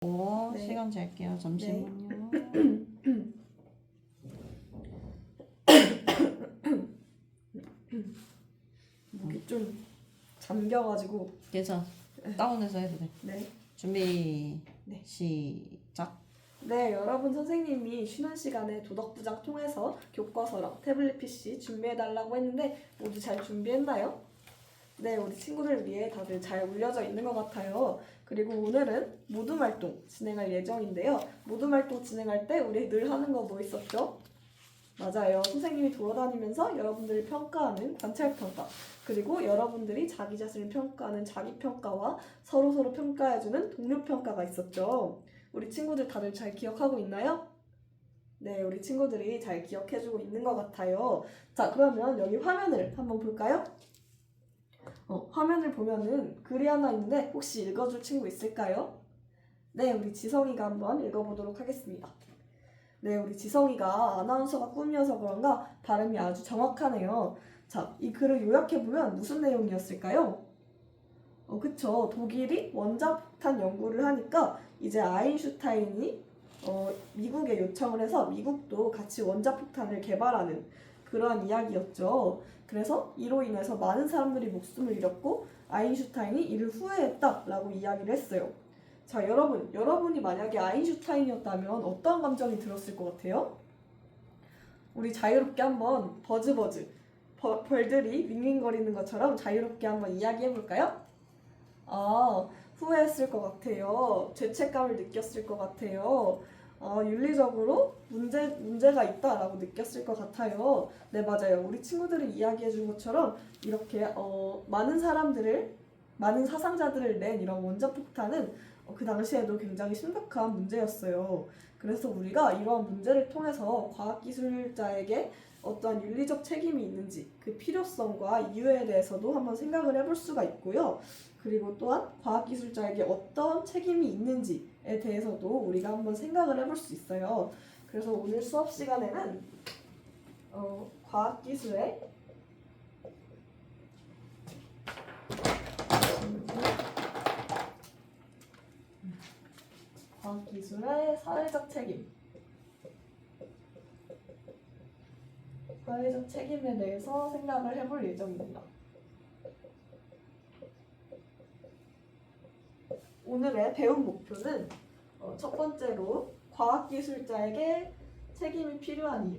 네. 시간 잴게요. 잠시만요. 목이 좀 잠겨가지고. 괜찮아. 다운해서 해도 돼. 네. 준비. 네. 시작. 네, 여러분 선생님이 쉬는 시간에 도덕부장 통해서 교과서랑 태블릿 PC 준비해달라고 했는데 모두 잘 준비했나요? 네, 우리 친구들 위해 다들 잘 올려져 있는 것 같아요. 그리고 오늘은 모둠 활동 진행할 예정인데요. 모둠 활동 진행할 때 우리 늘 하는 거 뭐 있었죠? 맞아요. 선생님이 돌아다니면서 여러분들을 평가하는 관찰평가, 그리고 여러분들이 자기 자신을 평가하는 자기평가와 서로서로 평가해주는 동료평가가 있었죠. 우리 친구들 다들 잘 기억하고 있나요? 네, 우리 친구들이 잘 기억해주고 있는 것 같아요. 자, 그러면 여기 화면을 한번 볼까요? 화면을 보면은 글이 하나 있는데 혹시 읽어줄 친구 있을까요? 네, 우리 지성이가 한번 읽어보도록 하겠습니다. 네, 우리 지성이가 아나운서가 꿈이어서 그런가 발음이 아주 정확하네요. 자, 이 글을 요약해보면 무슨 내용이었을까요? 그쵸. 독일이 원자폭탄 연구를 하니까 이제 아인슈타인이 미국에 요청을 해서 미국도 같이 원자폭탄을 개발하는 그러한 이야기였죠. 그래서 이로 인해서 많은 사람들이 목숨을 잃었고 아인슈타인이 이를 후회했다라고 이야기를 했어요. 자, 여러분이 만약에 아인슈타인이었다면 어떤 감정이 들었을 것 같아요? 우리 자유롭게 한번 버즈버즈 벌들이 윙윙거리는 것처럼 자유롭게 한번 이야기해볼까요? 후회했을 것 같아요. 죄책감을 느꼈을 것 같아요. 윤리적으로 문제가 있다라고 느꼈을 것 같아요. 네, 맞아요. 우리 친구들이 이야기해준 것처럼 이렇게 많은 사상자들을 낸 이런 원자폭탄은 그 당시에도 굉장히 심각한 문제였어요. 그래서 우리가 이러한 문제를 통해서 과학기술자에게 어떠한 윤리적 책임이 있는지 그 필요성과 이유에 대해서도 한번 생각을 해볼 수가 있고요. 그리고 또한 과학기술자에게 어떤 책임이 있는지에 대해서도 우리가 한번 생각을 해볼 수 있어요. 그래서 오늘 수업 시간에는 과학기술의 사회적 책임에 대해서 생각을 해볼 예정입니다. 오늘의 배움 목표는 첫 번째로 과학기술자에게 책임이 필요한 이유.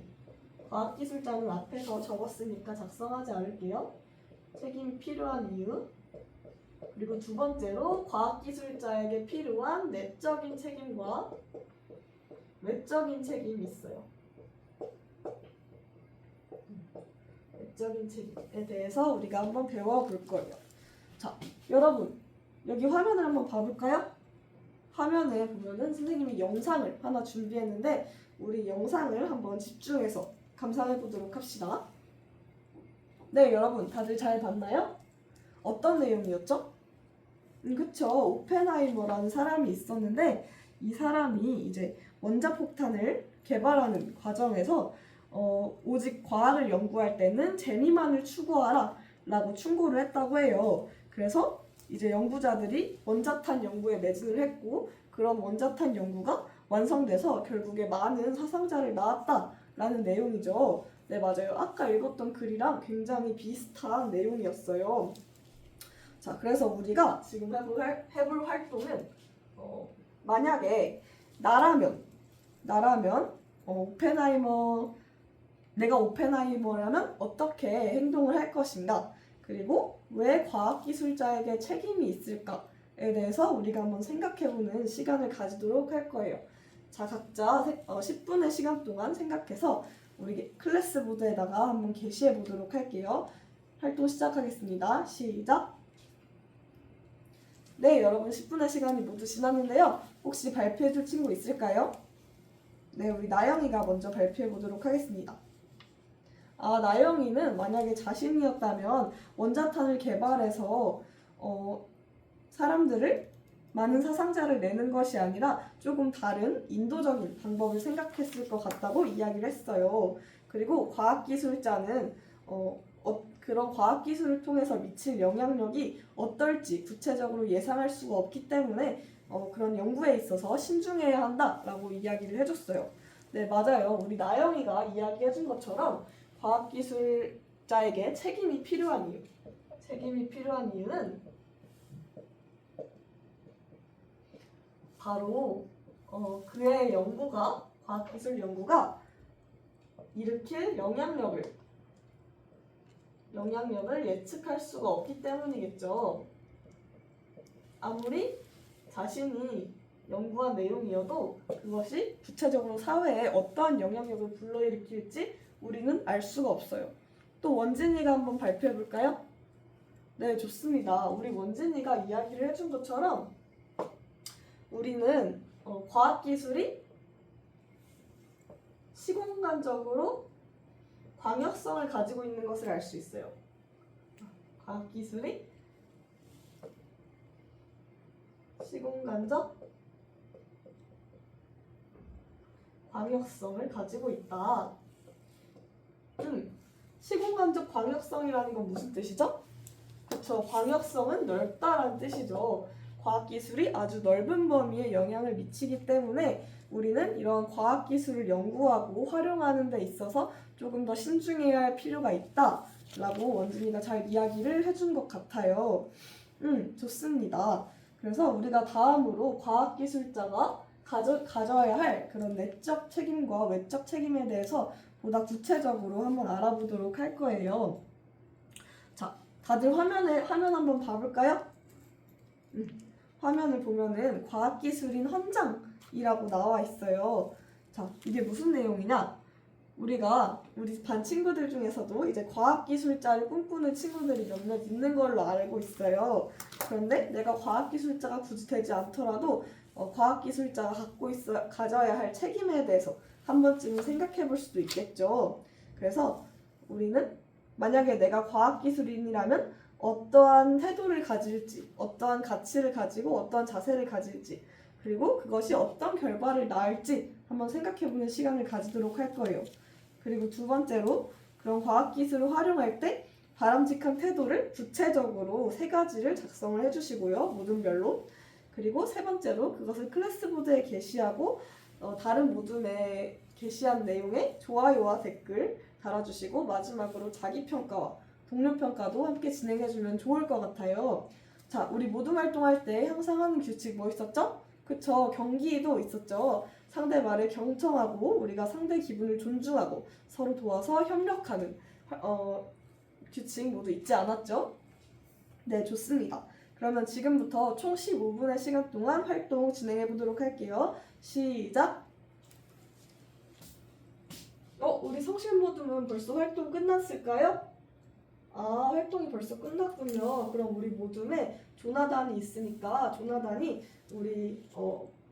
과학기술자는 앞에서 적었으니까 작성하지 않을게요. 책임이 필요한 이유. 그리고 두 번째로 과학기술자에게 필요한 내적인 책임과 외적인 책임이 있어요. 외적인 책임에 대해서 우리가 한번 배워볼 거예요. 자, 여러분 여기 화면을 한번 봐볼까요? 화면에 보면은 선생님이 영상을 하나 준비했는데 우리 영상을 한번 집중해서 감상해 보도록 합시다. 네, 여러분 다들 잘 봤나요? 어떤 내용이었죠? 그쵸. 오펜하이머라는 사람이 있었는데 이 사람이 이제 원자폭탄을 개발하는 과정에서 오직 과학을 연구할 때는 재미만을 추구하라 라고 충고를 했다고 해요. 그래서 이제 연구자들이 원자탄 연구에 매진을 했고 그런 원자탄 연구가 완성돼서 결국에 많은 사상자를 낳았다라는 내용이죠. 네, 맞아요. 아까 읽었던 글이랑 굉장히 비슷한 내용이었어요. 자, 그래서 우리가 지금 해볼 활동은 만약에 나라면 내가 오펜하이머라면 어떻게 행동을 할 것인가, 그리고 왜 과학기술자에게 책임이 있을까에 대해서 우리가 한번 생각해보는 시간을 가지도록 할 거예요. 자, 각자 10분의 시간 동안 생각해서 우리 클래스보드에다가 한번 게시해 보도록 할게요. 활동 시작하겠습니다. 시작! 네, 여러분 10분의 시간이 모두 지났는데요. 혹시 발표해줄 친구 있을까요? 네, 우리 나영이가 먼저 발표해 보도록 하겠습니다. 나영이는 만약에 자신이었다면 원자탄을 개발해서 많은 사상자를 내는 것이 아니라 조금 다른 인도적인 방법을 생각했을 것 같다고 이야기를 했어요. 그리고 과학기술자는 그런 과학기술을 통해서 미칠 영향력이 어떨지 구체적으로 예상할 수가 없기 때문에 그런 연구에 있어서 신중해야 한다라고 이야기를 해줬어요. 네, 맞아요. 우리 나영이가 이야기해준 것처럼 과학기술자에게 책임이 필요한 이유는 바로 그의 과학기술 연구가 일으킬 영향력을 예측할 수가 없기 때문이겠죠. 아무리 자신이 연구한 내용이어도 그것이 구체적으로 사회에 어떠한 영향력을 불러일으킬지 우리는 알 수가 없어요. 또 원진이가 한번 발표해 볼까요? 네, 좋습니다. 우리 원진이가 이야기를 해준 것처럼 우리는 과학기술이 시공간적으로 광역성을 가지고 있는 것을 알 수 있어요. 과학기술이 시공간적 광역성을 가지고 있다. 시공간적 광역성이라는 건 무슨 뜻이죠? 그쵸, 광역성은 넓다라는 뜻이죠. 과학기술이 아주 넓은 범위에 영향을 미치기 때문에 우리는 이런 과학기술을 연구하고 활용하는 데 있어서 조금 더 신중해야 할 필요가 있다라고 원진이가 잘 이야기를 해준 것 같아요. 좋습니다. 그래서 우리가 다음으로 과학기술자가 가져야 할 그런 내적 책임과 외적 책임에 대해서 보다 구체적으로 한번 알아보도록 할 거예요. 자, 다들 화면 한번 봐볼까요? 화면을 보면은 과학기술인 헌장이라고 나와 있어요. 자, 이게 무슨 내용이냐? 우리 반 친구들 중에서도 이제 과학기술자를 꿈꾸는 친구들이 몇몇 있는 걸로 알고 있어요. 그런데 내가 과학기술자가 굳이 되지 않더라도 과학기술자가 가져야 할 책임에 대해서 한 번쯤은 생각해 볼 수도 있겠죠. 그래서 우리는 만약에 내가 과학기술인이라면 어떠한 태도를 가질지, 어떠한 가치를 가지고 어떠한 자세를 가질지, 그리고 그것이 어떤 결과를 낳을지 한번 생각해보는 시간을 가지도록 할 거예요. 그리고 두 번째로 그런 과학기술을 활용할 때 바람직한 태도를 구체적으로 3가지를 작성을 해주시고요. 모둠별로. 그리고 세 번째로 그것을 클래스보드에 게시하고 다른 모둠에 게시한 내용에 좋아요와 댓글 달아주시고 마지막으로 자기평가와 동료평가도 함께 진행해주면 좋을 것 같아요. 자, 우리 모둠 활동할 때 항상 하는 규칙 뭐 있었죠? 그쵸, 경기도 있었죠. 상대 말을 경청하고 우리가 상대 기분을 존중하고 서로 도와서 협력하는 규칙 모두 잊지 않았죠? 네, 좋습니다. 그러면 지금부터 총 15분의 시간 동안 활동 진행해 보도록 할게요. 시작! 우리 성실모둠은 벌써 활동 끝났을까요? 아, 활동이 벌써 끝났군요. 그럼 우리 모둠에 조나단이 있으니까 조나단이 우리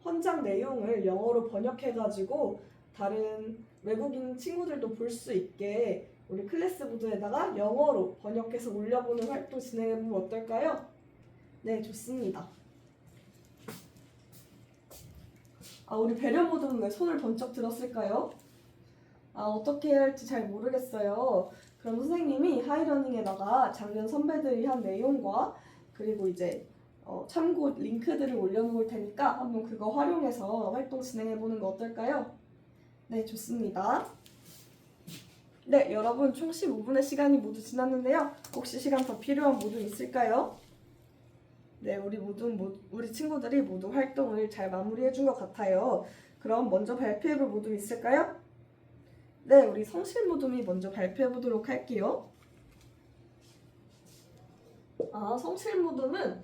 헌장 내용을 영어로 번역해가지고 다른 외국인 친구들도 볼 수 있게 우리 클래스보드에다가 영어로 번역해서 올려보는 활동 진행해보면 어떨까요? 네, 좋습니다. 우리 배려모둠은 왜 손을 번쩍 들었을까요? 어떻게 해야 할지 잘 모르겠어요. 그럼 선생님이 하이러닝에다가 작년 선배들이 한 내용과 그리고 이제 참고 링크들을 올려놓을 테니까 한번 그거 활용해서 활동 진행해보는 거 어떨까요? 네, 좋습니다. 네, 여러분 총 15분의 시간이 모두 지났는데요. 혹시 시간 더 필요한 모둠 있을까요? 네, 우리 친구들이 모두 활동을 잘 마무리해준 것 같아요. 그럼 먼저 발표해볼 모둠 있을까요? 네, 우리 성실모둠이 먼저 발표해보도록 할게요. 성실모둠은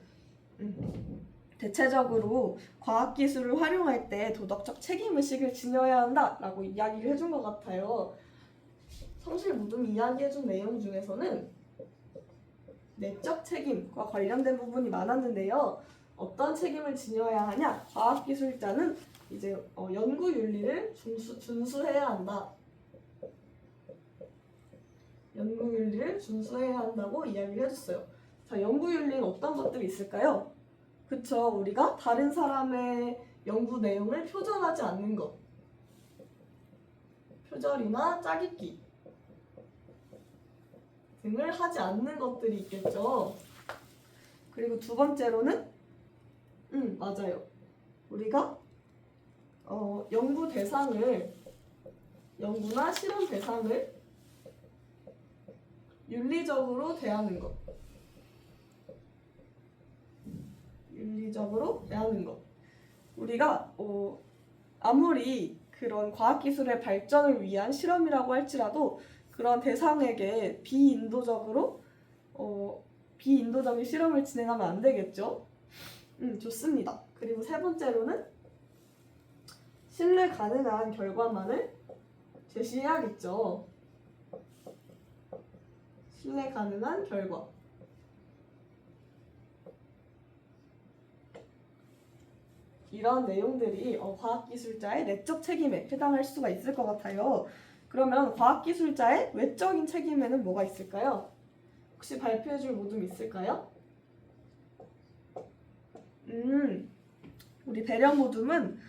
대체적으로 과학기술을 활용할 때 도덕적 책임의식을 지녀야 한다라고 이야기를 해준 것 같아요. 성실모둠이 이야기해준 내용 중에서는 내적 책임과 관련된 부분이 많았는데요. 어떤 책임을 지녀야 하냐? 과학기술자는 이제 연구윤리를 준수해야 한다. 연구윤리를 준수해야 한다고 이야기를 해줬어요. 자, 연구윤리는 어떤 것들이 있을까요? 그쵸, 우리가 다른 사람의 연구 내용을 표절하지 않는 것. 표절이나 짜깁기 등을 하지 않는 것들이 있겠죠. 그리고 두 번째로는 맞아요. 우리가 연구 대상을 연구나 실험 대상을 윤리적으로 대하는 것. 윤리적으로 대하는 것. 우리가 아무리 그런 과학기술의 발전을 위한 실험이라고 할지라도 그런 대상에게 비인도적인 실험을 진행하면 안 되겠죠? 좋습니다. 그리고 세 번째로는 신뢰 가능한 결과만을 제시해야겠죠. 신뢰 가능한 결과. 이런 내용들이 과학기술자의 내적 책임에 해당할 수가 있을 것 같아요. 그러면 과학기술자의 외적인 책임에는 뭐가 있을까요? 혹시 발표해줄 모둠 있을까요? 우리 배련 모둠은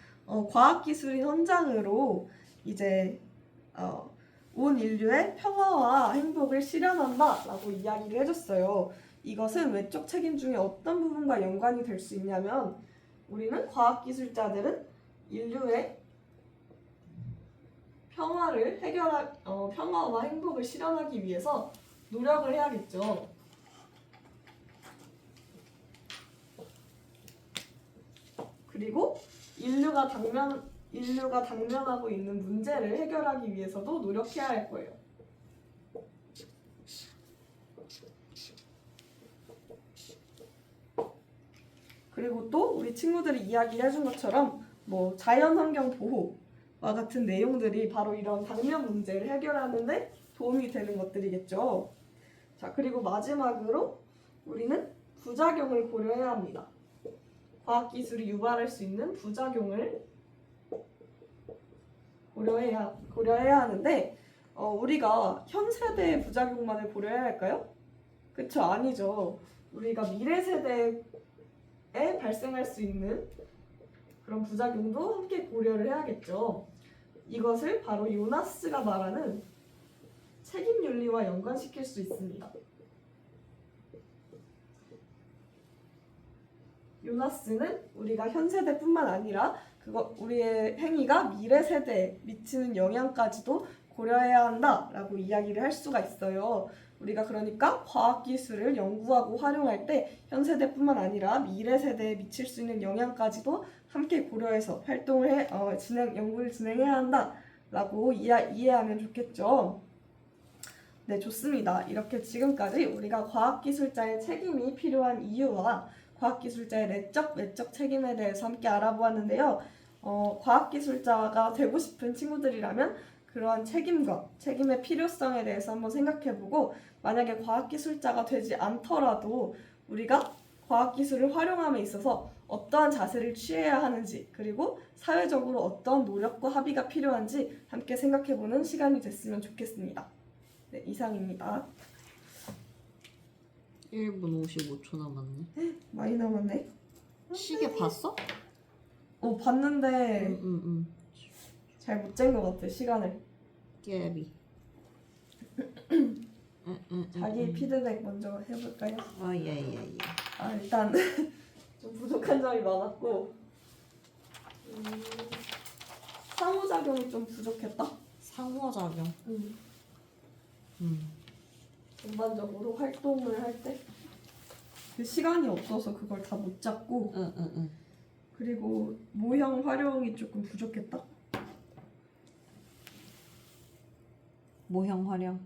과학기술의 현장으로 이제 온 인류의 평화와 행복을 실현한다라고 이야기를 해줬어요. 이것은 외적 책임 중에 어떤 부분과 연관이 될 수 있냐면 우리는 과학기술자들은 인류의 평화와 행복을 실현하기 위해서 노력을 해야겠죠. 그리고 인류가 당면하고 있는 문제를 해결하기 위해서도 노력해야 할 거예요. 그리고 또 우리 친구들이 이야기해준 것처럼 자연환경 보호와 같은 내용들이 바로 이런 당면 문제를 해결하는데 도움이 되는 것들이겠죠. 자, 그리고 마지막으로 우리는 부작용을 고려해야 합니다. 과학기술이 유발할 수 있는 부작용을 고려해야 하는데 우리가 현 세대의 부작용만을 고려해야 할까요? 그쵸? 아니죠. 우리가 미래 세대에 발생할 수 있는 그런 부작용도 함께 고려를 해야겠죠. 이것을 바로 요나스가 말하는 책임윤리와 연관시킬 수 있습니다. 요나스는 우리가 현 세대뿐만 아니라 우리의 행위가 미래 세대에 미치는 영향까지도 고려해야 한다라고 이야기를 할 수가 있어요. 우리가 그러니까 과학기술을 연구하고 활용할 때 현 세대뿐만 아니라 미래 세대에 미칠 수 있는 영향까지도 함께 고려해서 연구를 진행해야 한다라고 이해하면 좋겠죠. 네, 좋습니다. 이렇게 지금까지 우리가 과학기술자의 책임이 필요한 이유와 과학기술자의 내적, 외적 책임에 대해서 함께 알아보았는데요. 과학기술자가 되고 싶은 친구들이라면 그러한 책임의 필요성에 대해서 한번 생각해보고 만약에 과학기술자가 되지 않더라도 우리가 과학기술을 활용함에 있어서 어떠한 자세를 취해야 하는지 그리고 사회적으로 어떤 노력과 합의가 필요한지 함께 생각해보는 시간이 됐으면 좋겠습니다. 네, 이상입니다. 1분 55초 남았네. 많이 남았네. 시계 봤어? 봤는데 잘 못 잰 것 같아, 시간을. 깨비. 자기 피드백 먼저 해볼까요? 예. 일단 좀 부족한 점이 많았고 상호작용이 좀 부족했다. 상호작용. 전반적으로 활동을 할 때 그 시간이 없어서 그걸 다 못 잡고 그리고 모형 활용이 조금 부족했다. 모형 활용.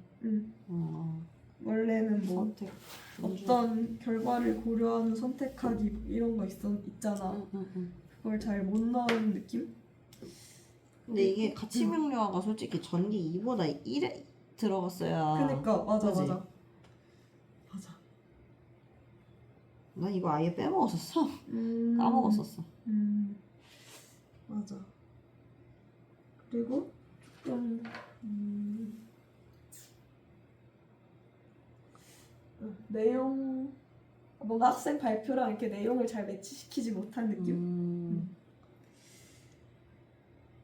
원래는 선택. 어떤 결과를 고려하는 선택하기 이런 거 있잖아. 그걸 잘 못 넣은 느낌? 근데 이게 가치 명료화가 솔직히 전기 2보다 1에 들어갔어야. 그니까 맞아. 난 이거 아예 빼먹었었어. 까먹었었어. 맞아. 그리고 조금 내용 뭔가 학생 발표랑 이렇게 내용을 잘 매치시키지 못한 느낌?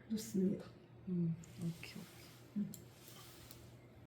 좋습니다. 오케이.